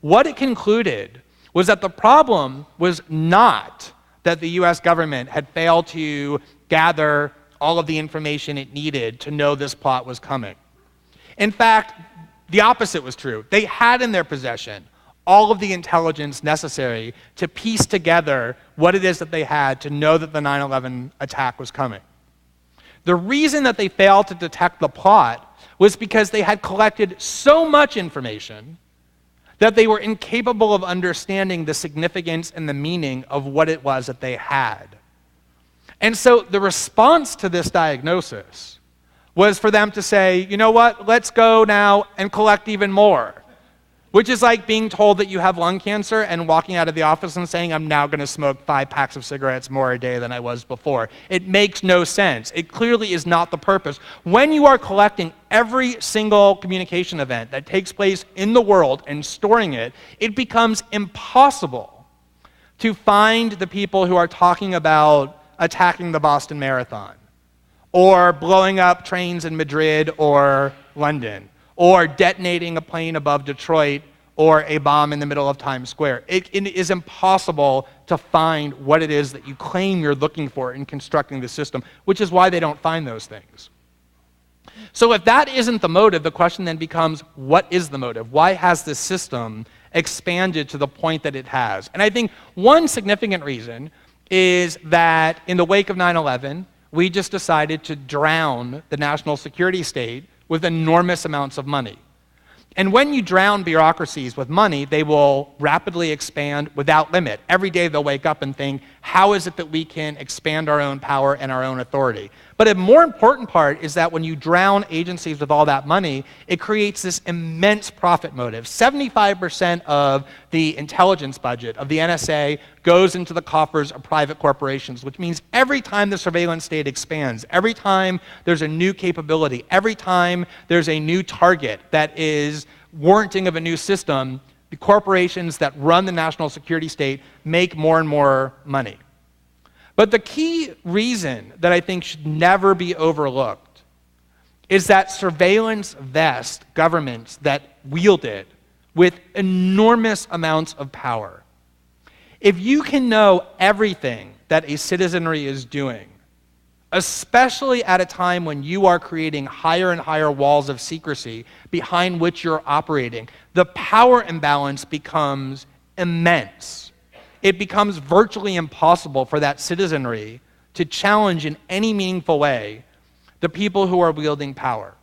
what it concluded was that the problem was not that the US government had failed to gather all of the information it needed to know this plot was coming. In fact, the opposite was true. They had in their possession all of the intelligence necessary to piece together what it is that they had to know that the 9/11 attack was coming. The reason that they failed to detect the plot was because they had collected so much information that they were incapable of understanding the significance and the meaning of what it was that they had. And so the response to this diagnosis was for them to say, you know what, let's go now and collect even more. Which is like being told that you have lung cancer and walking out of the office and saying, I'm now going to smoke 5 packs of cigarettes more a day than I was before. It makes no sense. It clearly is not the purpose. When you are collecting every single communication event that takes place in the world and storing it, it becomes impossible to find the people who are talking about attacking the Boston Marathon, or blowing up trains in Madrid or London, or detonating a plane above Detroit, or a bomb in the middle of Times Square. It is impossible to find what it is that you claim you're looking for in constructing the system, which is why they don't find those things. So if that isn't the motive, the question then becomes, what is the motive? Why has this system expanded to the point that it has? And I think one significant reason is that in the wake of 9/11, we just decided to drown the national security state with enormous amounts of money. And when you drown bureaucracies with money, they will rapidly expand without limit. Every day they'll wake up and think, how is it that we can expand our own power and our own authority? But a more important part is that when you drown agencies with all that money, it creates this immense profit motive. 75% of the intelligence budget of the NSA goes into the coffers of private corporations, which means every time the surveillance state expands, every time there's a new capability, every time there's a new target that is warranting of a new system, the corporations that run the national security state make more and more money. But the key reason that I think should never be overlooked is that surveillance vests governments that wield it with enormous amounts of power. If you can know everything that a citizenry is doing, especially at a time when you are creating higher and higher walls of secrecy behind which you're operating, the power imbalance becomes immense. It becomes virtually impossible for that citizenry to challenge in any meaningful way the people who are wielding power.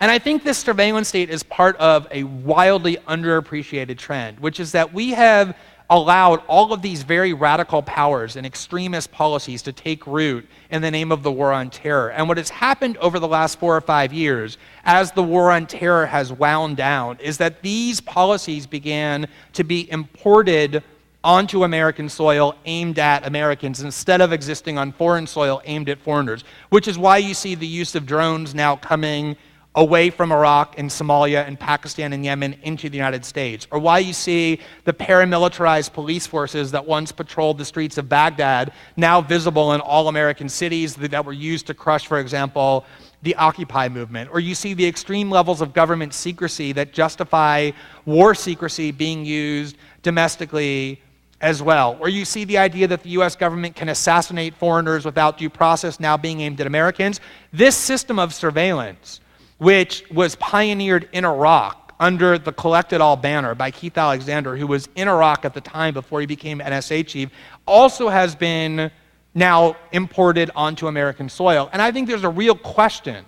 And I think this surveillance state is part of a wildly underappreciated trend, which is that we have allowed all of these very radical powers and extremist policies to take root in the name of the war on terror. And what has happened over the last 4 or 5 years as the war on terror has wound down is that these policies began to be imported onto American soil aimed at Americans instead of existing on foreign soil aimed at foreigners, which is why you see the use of drones now coming away from Iraq and Somalia and Pakistan and Yemen into the United States, or why you see the paramilitarized police forces that once patrolled the streets of Baghdad now visible in all American cities that were used to crush, for example, the Occupy movement, or you see the extreme levels of government secrecy that justify war secrecy being used domestically as well, or you see the idea that the US government can assassinate foreigners without due process now being aimed at Americans. This system of surveillance, which was pioneered in Iraq under the Collect It All banner by Keith Alexander, who was in Iraq at the time before he became NSA chief, also has been now imported onto American soil. And I think there's a real question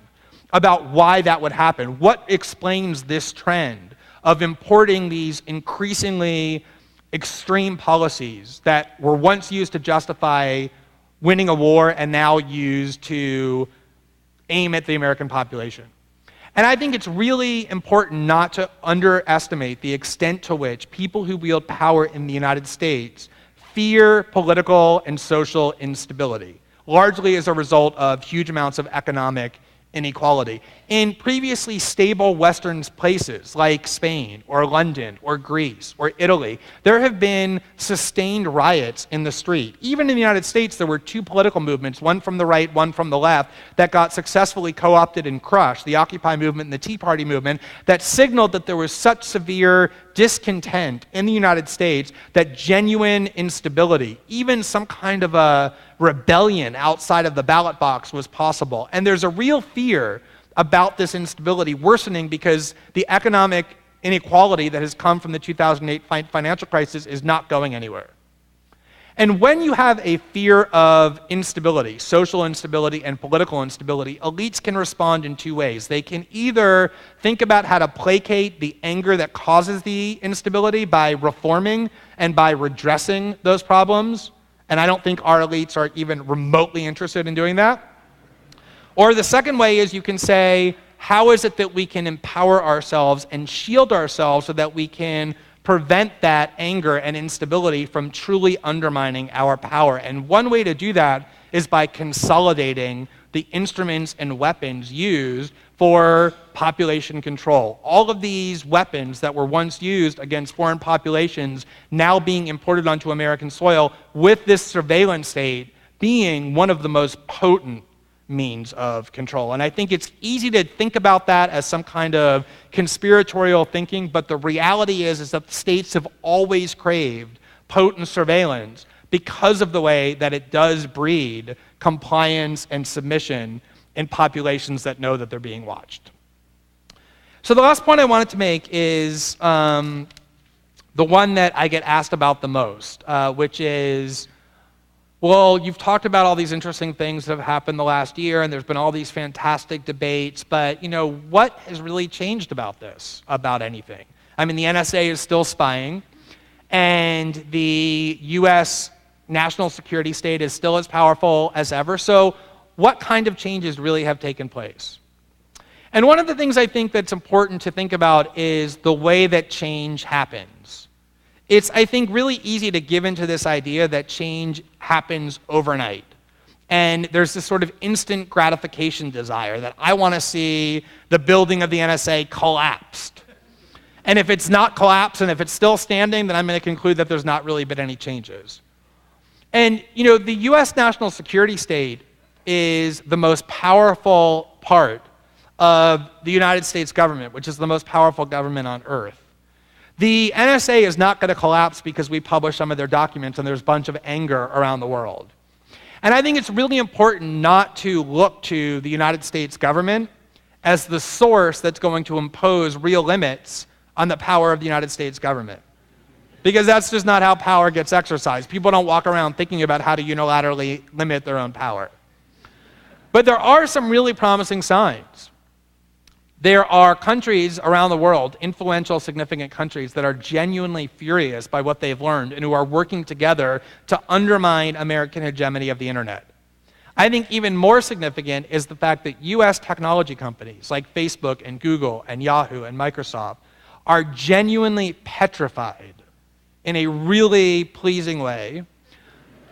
about why that would happen. What explains this trend of importing these increasingly extreme policies that were once used to justify winning a war and now used to aim at the American population? And I think it's really important not to underestimate the extent to which people who wield power in the United States fear political and social instability, largely as a result of huge amounts of economic inequality. In previously stable Western places like Spain or London or Greece or Italy, there have been sustained riots in the street. Even in the United States, there were 2 political movements, one from the right, one from the left, that got successfully co-opted and crushed, the Occupy movement and the Tea Party movement, that signaled that there was such severe discontent in the United States that genuine instability, even some kind of a rebellion outside of the ballot box, was possible. And there's a real fear about this instability worsening because the economic inequality that has come from the 2008 financial crisis is not going anywhere. And when you have a fear of instability, social instability and political instability, elites can respond in 2 ways. They can either think about how to placate the anger that causes the instability by reforming and by redressing those problems, and I don't think our elites are even remotely interested in doing that. Or the second way is you can say, how is it that we can empower ourselves and shield ourselves so that we can prevent that anger and instability from truly undermining our power? And one way to do that is by consolidating the instruments and weapons used for population control. All of these weapons that were once used against foreign populations now being imported onto American soil, with this surveillance state being one of the most potent means of control. And I think it's easy to think about that as some kind of conspiratorial thinking, but the reality is that the states have always craved potent surveillance because of the way that it does breed compliance and submission in populations that know that they're being watched. So the last point I wanted to make is the one that I get asked about the most, which is well, you've talked about all these interesting things that have happened the last year, and there's been all these fantastic debates, but what has really changed about this, about anything? I mean, the NSA is still spying, and the US national security state is still as powerful as ever, so what kind of changes really have taken place? And one of the things I think that's important to think about is the way that change happens. It's, I think, really easy to give into this idea that change happens overnight. And there's this sort of instant gratification desire that I want to see the building of the NSA collapsed. And if it's not collapsed and if it's still standing, then I'm going to conclude that there's not really been any changes. And the US national security state is the most powerful part of the United States government, which is the most powerful government on earth. The NSA is not going to collapse because we publish some of their documents and there's a bunch of anger around the world. And I think it's really important not to look to the United States government as the source that's going to impose real limits on the power of the United States government. Because that's just not how power gets exercised. People don't walk around thinking about how to unilaterally limit their own power. But there are some really promising signs. There are countries around the world, influential, significant countries, that are genuinely furious by what they've learned and who are working together to undermine American hegemony of the internet. I think even more significant is the fact that US technology companies like Facebook and Google and Yahoo and Microsoft are genuinely petrified in a really pleasing way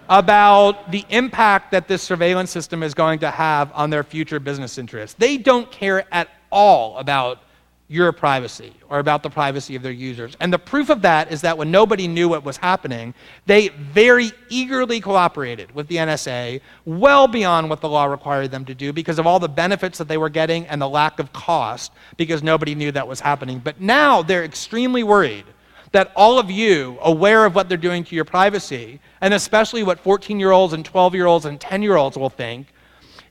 about the impact that this surveillance system is going to have on their future business interests. They don't care at all about your privacy or about the privacy of their users. And the proof of that is that when nobody knew what was happening, they very eagerly cooperated with the NSA well beyond what the law required them to do because of all the benefits that they were getting and the lack of cost because nobody knew that was happening. But now they're extremely worried that all of you, aware of what they're doing to your privacy, and especially what 14-year-olds and 12-year-olds and 10-year-olds will think,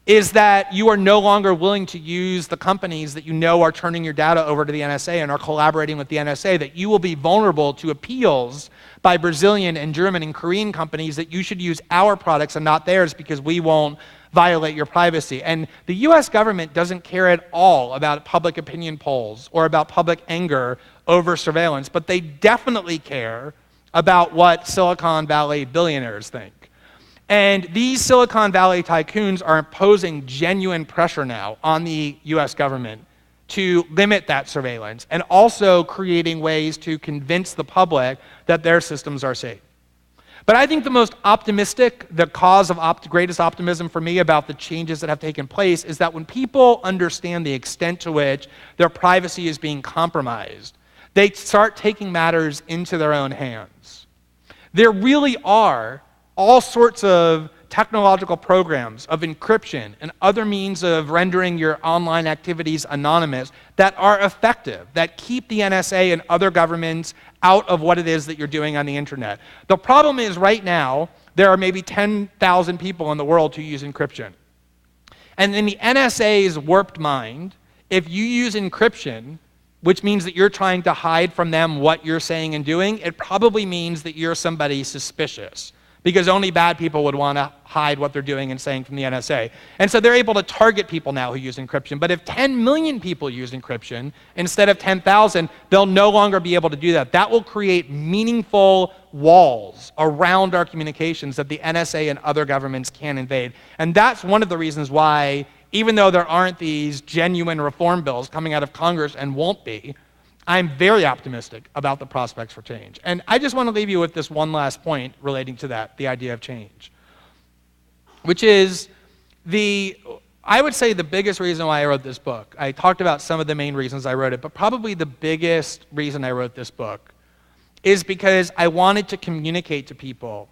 is that you are no longer willing to use the companies that you know are turning your data over to the NSA and are collaborating with the NSA, that you will be vulnerable to appeals by Brazilian and German and Korean companies that you should use our products and not theirs because we won't violate your privacy. And the US government doesn't care at all about public opinion polls or about public anger over surveillance, but they definitely care about what Silicon Valley billionaires think. And these Silicon Valley tycoons are imposing genuine pressure now on the US government to limit that surveillance and also creating ways to convince the public that their systems are safe. But I think the most optimistic, the cause of greatest optimism for me about the changes that have taken place is that when people understand the extent to which their privacy is being compromised, they start taking matters into their own hands. There really are all sorts of technological programs of encryption and other means of rendering your online activities anonymous that are effective, that keep the NSA and other governments out of what it is that you're doing on the internet. The problem is right now, there are maybe 10,000 people in the world who use encryption. And in the NSA's warped mind, if you use encryption, which means that you're trying to hide from them what you're saying and doing, it probably means that you're somebody suspicious, because only bad people would want to hide what they're doing and saying from the NSA. And so they're able to target people now who use encryption. But if 10 million people use encryption instead of 10,000, they'll no longer be able to do that. That will create meaningful walls around our communications that the NSA and other governments can invade. And that's one of the reasons why, even though there aren't these genuine reform bills coming out of Congress and won't be, I'm very optimistic about the prospects for change. And I just want to leave you with this one last point relating to that, the idea of change, which is I would say the biggest reason why I wrote this book. I talked about some of the main reasons I wrote it, but probably the biggest reason I wrote this book is because I wanted to communicate to people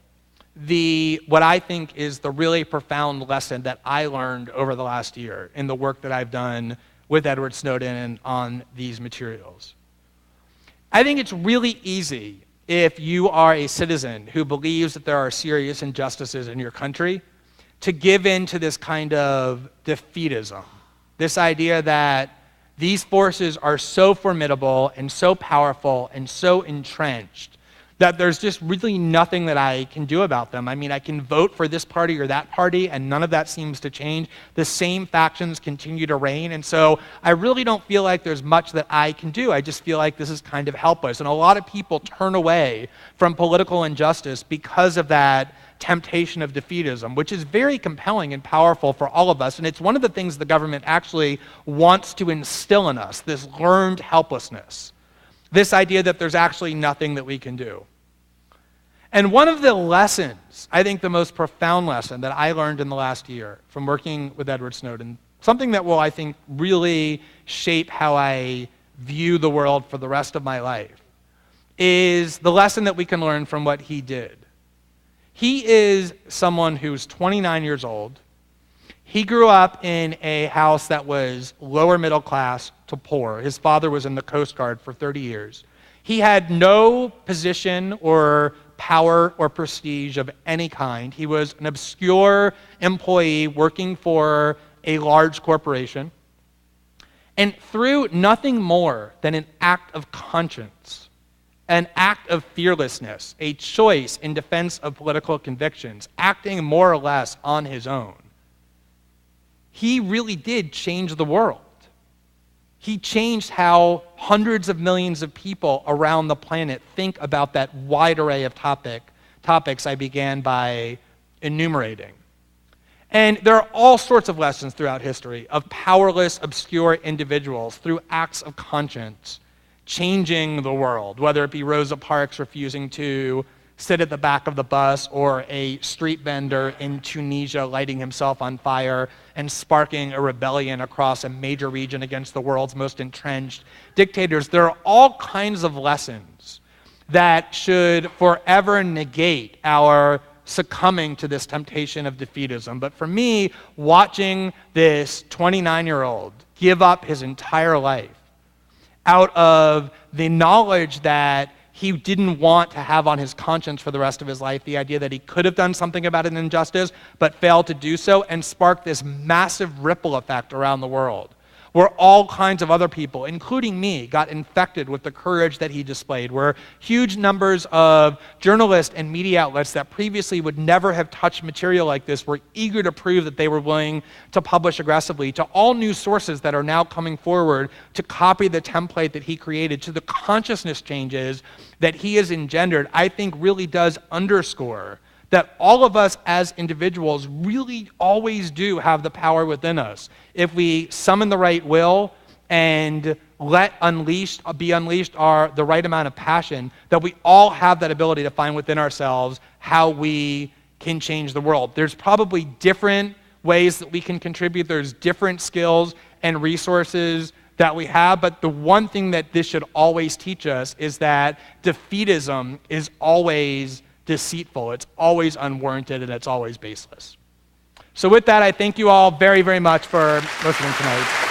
what I think is the really profound lesson that I learned over the last year in the work that I've done with Edward Snowden and on these materials. I think it's really easy if you are a citizen who believes that there are serious injustices in your country to give in to this kind of defeatism, this idea that these forces are so formidable and so powerful and so entrenched that there's just really nothing that I can do about them. I mean, I can vote for this party or that party, and none of that seems to change. The same factions continue to reign, and so I really don't feel like there's much that I can do. I just feel like this is kind of helpless, and a lot of people turn away from political injustice because of that temptation of defeatism, which is very compelling and powerful for all of us, and it's one of the things the government actually wants to instill in us, this learned helplessness, this idea that there's actually nothing that we can do. And one of the lessons, I think the most profound lesson that I learned in the last year from working with Edward Snowden, something that will, I think, really shape how I view the world for the rest of my life, is the lesson that we can learn from what he did. He is someone who's 29 years old. He grew up in a house that was lower middle class to poor. His father was in the Coast Guard for 30 years. He had no position or power or prestige of any kind. He was an obscure employee working for a large corporation. And through nothing more than an act of conscience, an act of fearlessness, a choice in defense of political convictions, acting more or less on his own, he really did change the world. He changed how hundreds of millions of people around the planet think about that wide array of topics I began by enumerating. And there are all sorts of lessons throughout history of powerless, obscure individuals through acts of conscience changing the world, whether it be Rosa Parks refusing to sit at the back of the bus, or a street vendor in Tunisia lighting himself on fire and sparking a rebellion across a major region against the world's most entrenched dictators. There are all kinds of lessons that should forever negate our succumbing to this temptation of defeatism. But for me, watching this 29-year-old give up his entire life out of the knowledge that he didn't want to have on his conscience for the rest of his life, the idea that he could have done something about an injustice but failed to do so, and sparked this massive ripple effect around the world, where all kinds of other people, including me, got infected with the courage that he displayed, where huge numbers of journalists and media outlets that previously would never have touched material like this were eager to prove that they were willing to publish aggressively, to all news sources that are now coming forward to copy the template that he created, to the consciousness changes that he has engendered, I think really does underscore that all of us as individuals really always do have the power within us. If we summon the right will and be unleashed the right amount of passion, that we all have that ability to find within ourselves how we can change the world. There's probably different ways that we can contribute. There's different skills and resources that we have, but the one thing that this should always teach us is that defeatism is always deceitful, it's always unwarranted, and it's always baseless. So with that, I thank you all very, very much for listening tonight.